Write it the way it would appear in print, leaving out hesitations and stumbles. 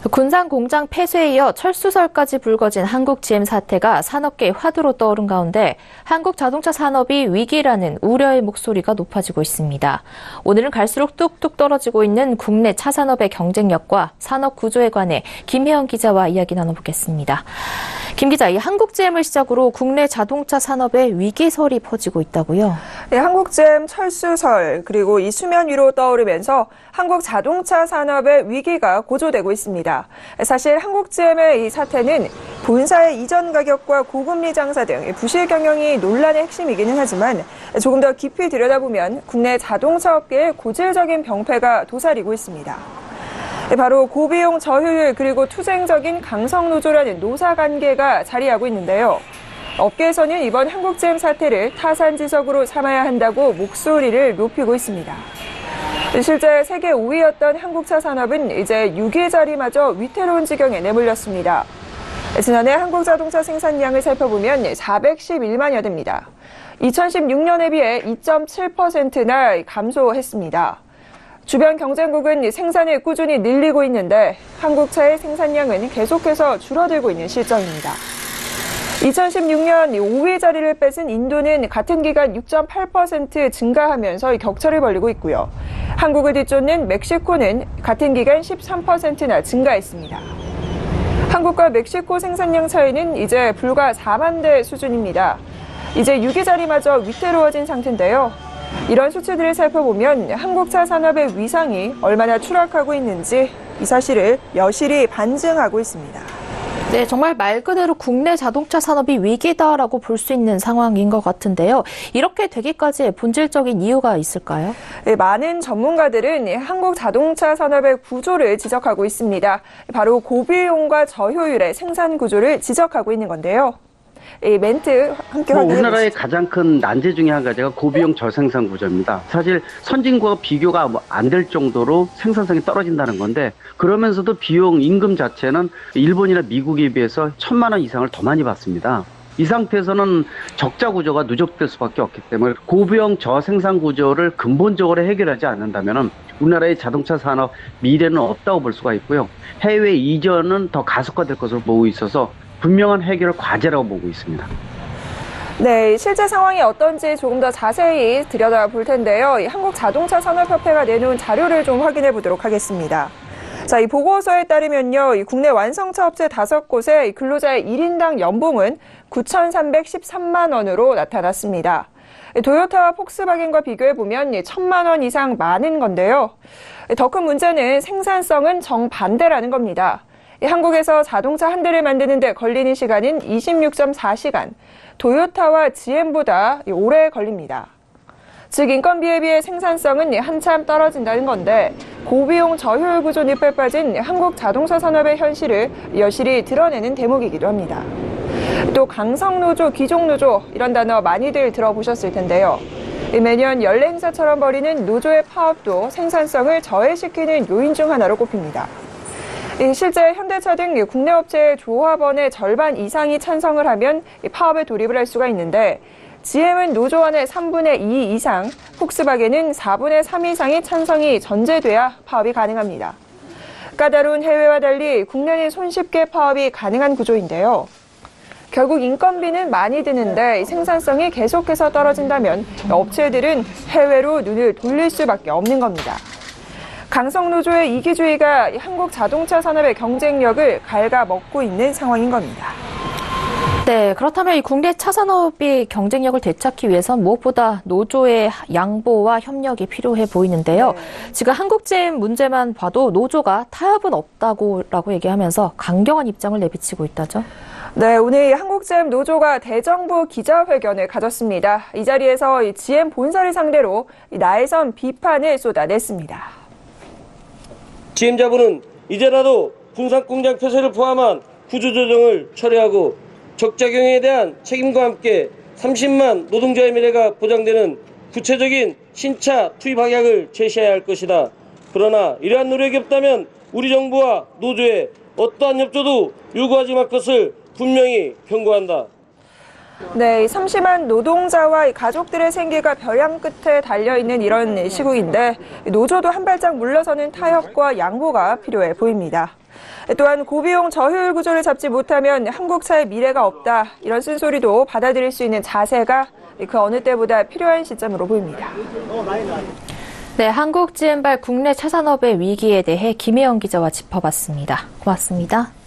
군산 공장 폐쇄에 이어 철수설까지 불거진 한국GM 사태가 산업계의 화두로 떠오른 가운데 한국 자동차 산업이 위기라는 우려의 목소리가 높아지고 있습니다. 오늘은 갈수록 뚝뚝 떨어지고 있는 국내 차 산업의 경쟁력과 산업 구조에 관해 김혜영 기자와 이야기 나눠보겠습니다. 김 기자, 이 한국GM을 시작으로 국내 자동차 산업에 위기설이 퍼지고 있다고요? 네, 한국GM 철수설 그리고 이 수면 위로 떠오르면서 한국 자동차 산업의 위기가 고조되고 있습니다. 사실 한국GM의 이 사태는 본사의 이전 가격과 고금리 장사 등 부실 경영이 논란의 핵심이기는 하지만 조금 더 깊이 들여다보면 국내 자동차 업계의 고질적인 병폐가 도사리고 있습니다. 바로 고비용 저효율 그리고 투쟁적인 강성노조라는 노사관계가 자리하고 있는데요. 업계에서는 이번 한국GM 사태를 타산지석으로 삼아야 한다고 목소리를 높이고 있습니다. 실제 세계 5위였던 한국차 산업은 이제 6위 자리마저 위태로운 지경에 내몰렸습니다. 지난해 한국 자동차 생산량을 살펴보면 411만여 대입니다. 2016년에 비해 2.7%나 감소했습니다. 주변 경쟁국은 생산을 꾸준히 늘리고 있는데 한국차의 생산량은 계속해서 줄어들고 있는 실정입니다. 2016년 5위 자리를 뺏은 인도는 같은 기간 6.8% 증가하면서 격차를 벌이고 있고요. 한국을 뒤쫓는 멕시코는 같은 기간 13%나 증가했습니다. 한국과 멕시코 생산량 차이는 이제 불과 4만 대 수준입니다. 이제 6위 자리마저 위태로워진 상태인데요. 이런 수치들을 살펴보면 한국차 산업의 위상이 얼마나 추락하고 있는지 이 사실을 여실히 반증하고 있습니다. 네, 정말 말 그대로 국내 자동차 산업이 위기다라고 볼 수 있는 상황인 것 같은데요. 이렇게 되기까지의 본질적인 이유가 있을까요? 네, 많은 전문가들은 한국 자동차 산업의 구조를 지적하고 있습니다. 바로 고비용과 저효율의 생산 구조를 지적하고 있는 건데요. 이 멘트 함께 확인해 우리나라의 보시죠. 가장 큰 난제 중에 한 가지가 고비용 저생산 구조입니다. 사실 선진국과 비교가 안 될 정도로 생산성이 떨어진다는 건데 그러면서도 비용 임금 자체는 일본이나 미국에 비해서 1,000만 원 이상을 더 많이 받습니다. 이 상태에서는 적자 구조가 누적될 수밖에 없기 때문에 고비용 저생산 구조를 근본적으로 해결하지 않는다면 우리나라의 자동차 산업 미래는 없다고 볼 수가 있고요. 해외 이전은 더 가속화될 것으로 보고 있어서 분명한 해결 과제라고 보고 있습니다. 네, 실제 상황이 어떤지 조금 더 자세히 들여다볼 텐데요. 한국자동차산업협회가 내놓은 자료를 좀 확인해 보도록 하겠습니다. 자, 이 보고서에 따르면요, 이 국내 완성차 업체 5곳의 근로자의 1인당 연봉은 9,313만 원으로 나타났습니다. 도요타와 폭스바겐과 비교해보면 1,000만 원 이상 많은 건데요. 더 큰 문제는 생산성은 정반대라는 겁니다. 한국에서 자동차 한 대를 만드는 데 걸리는 시간은 26.4시간, 도요타와 GM보다 오래 걸립니다. 즉 인건비에 비해 생산성은 한참 떨어진다는 건데 고비용 저효율 구조 늪에 빠진 한국 자동차 산업의 현실을 여실히 드러내는 대목이기도 합니다. 또 강성노조, 귀족노조 이런 단어 많이들 들어보셨을 텐데요. 매년 연례 행사처럼 벌이는 노조의 파업도 생산성을 저해시키는 요인 중 하나로 꼽힙니다. 실제 현대차 등 국내 업체의 조합원의 절반 이상이 찬성을 하면 파업에 돌입을 할 수가 있는데 GM은 노조원의 3분의 2 이상, 폭스바겐은 4분의 3 이상의 찬성이 전제돼야 파업이 가능합니다. 까다로운 해외와 달리 국내는 손쉽게 파업이 가능한 구조인데요. 결국 인건비는 많이 드는데 생산성이 계속해서 떨어진다면 업체들은 해외로 눈을 돌릴 수밖에 없는 겁니다. 강성노조의 이기주의가 한국 자동차 산업의 경쟁력을 갉아먹고 있는 상황인 겁니다. 네, 그렇다면 이 국내 차 산업이 경쟁력을 되찾기 위해선 무엇보다 노조의 양보와 협력이 필요해 보이는데요. 네. 지금 한국GM 문제만 봐도 노조가 타협은 없다고라고 얘기하면서 강경한 입장을 내비치고 있다죠. 네, 오늘 한국GM 노조가 대정부 기자회견을 가졌습니다. 이 자리에서 GM 본사를 상대로 나해선 비판을 쏟아냈습니다. GM 자본은 이제라도 군산 공장 폐쇄를 포함한 구조조정을 철회하고 적자 경영에 대한 책임과 함께 30만 노동자의 미래가 보장되는 구체적인 신차 투입 방향을 제시해야 할 것이다. 그러나 이러한 노력이 없다면 우리 정부와 노조에 어떠한 협조도 요구하지 말 것을 분명히 경고한다. 네, 30만 노동자와 가족들의 생계가 벼랑 끝에 달려있는 이런 시국인데 노조도 한 발짝 물러서는 타협과 양보가 필요해 보입니다. 또한 고비용 저효율 구조를 잡지 못하면 한국차의 미래가 없다. 이런 쓴소리도 받아들일 수 있는 자세가 그 어느 때보다 필요한 시점으로 보입니다. 네, 한국 GM발 국내 차 산업의 위기에 대해 김혜영 기자와 짚어봤습니다. 고맙습니다.